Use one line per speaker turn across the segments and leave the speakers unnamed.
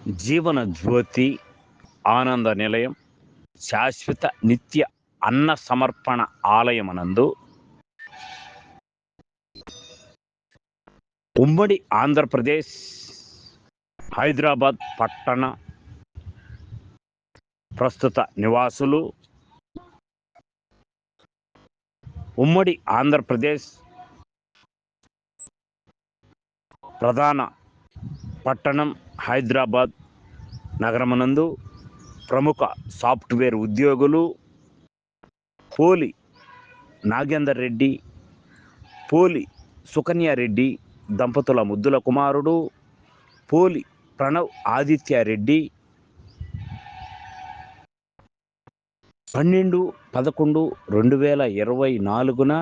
జీవన జ్యోతి, ఆనంద నిలయం, శాశ్వత నిత్య అన్న సమర్పణ ఆలయమనందు ఉమ్మడి ఆంధ్రప్రదేశ్ హైదరాబాద్ పట్టణ ప్రస్తుత నివాసులు, ఉమ్మడి ఆంధ్రప్రదేశ్ ప్రధాన పట్టణం హైదరాబాద్ నగరమునందు ప్రముఖ సాఫ్ట్వేర్ ఉద్యోగులు పోలి నాగేందర్ రెడ్డి, పోలి సుకన్యారెడ్డి దంపతుల ముద్దుల కుమారుడు పోలి ప్రణవ్ ఆదిత్య రెడ్డి 12/11/2024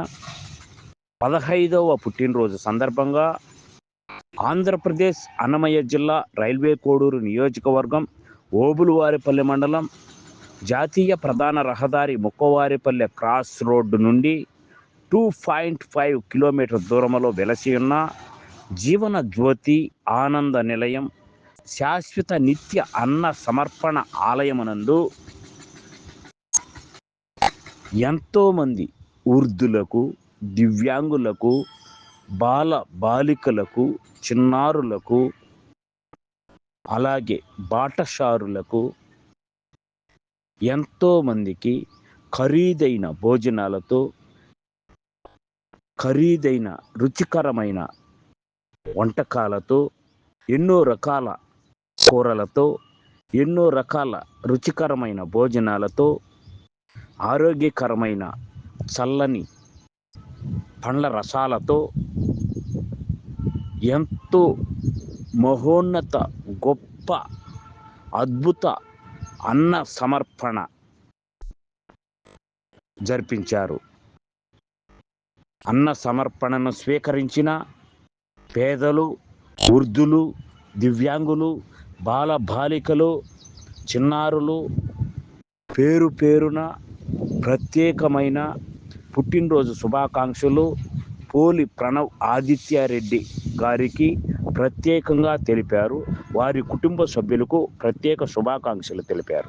15వ పుట్టినరోజు సందర్భంగా ఆంధ్రప్రదేశ్ అన్నమయ్య జిల్లా రైల్వే కోడూరు నియోజకవర్గం ఓబులువారిపల్లె మండలం జాతీయ ప్రధాన రహదారి ముక్కవారిపల్లె క్రాస్ రోడ్డు నుండి 2.5 కిలోమీటర్ దూరంలో వెలసి ఉన్న జీవన జ్యోతి ఆనంద నిలయం శాశ్వత నిత్య అన్న సమర్పణ ఆలయమునందు ఎంతోమంది వృద్ధులకు, దివ్యాంగులకు, బాలికలకు, చిన్నారులకు, అలాగే బాటసారులకు ఎంతోమందికి ఖరీదైన భోజనాలతో, ఖరీదైన రుచికరమైన వంటకాలతో, ఎన్నో రకాల కూరలతో, ఎన్నో రకాల రుచికరమైన భోజనాలతో, ఆరోగ్యకరమైన చల్లని పండ్ల రసాలతో ఎంతో మహోన్నత గొప్ప అద్భుత అన్న సమర్పణ జరిపించారు. అన్న సమర్పణను స్వీకరించిన పేదలు, వృద్ధులు, దివ్యాంగులు, బాలికలు, చిన్నారులు పేరు పేరున ప్రత్యేకమైన పుట్టినరోజు శుభాకాంక్షలు పోలి ప్రణవ్ ఆదిత్య రెడ్డి గారికి ప్రత్యేకంగా తెలిపారు. వారి కుటుంబ సభ్యులకు ప్రత్యేక శుభాకాంక్షలు తెలిపారు.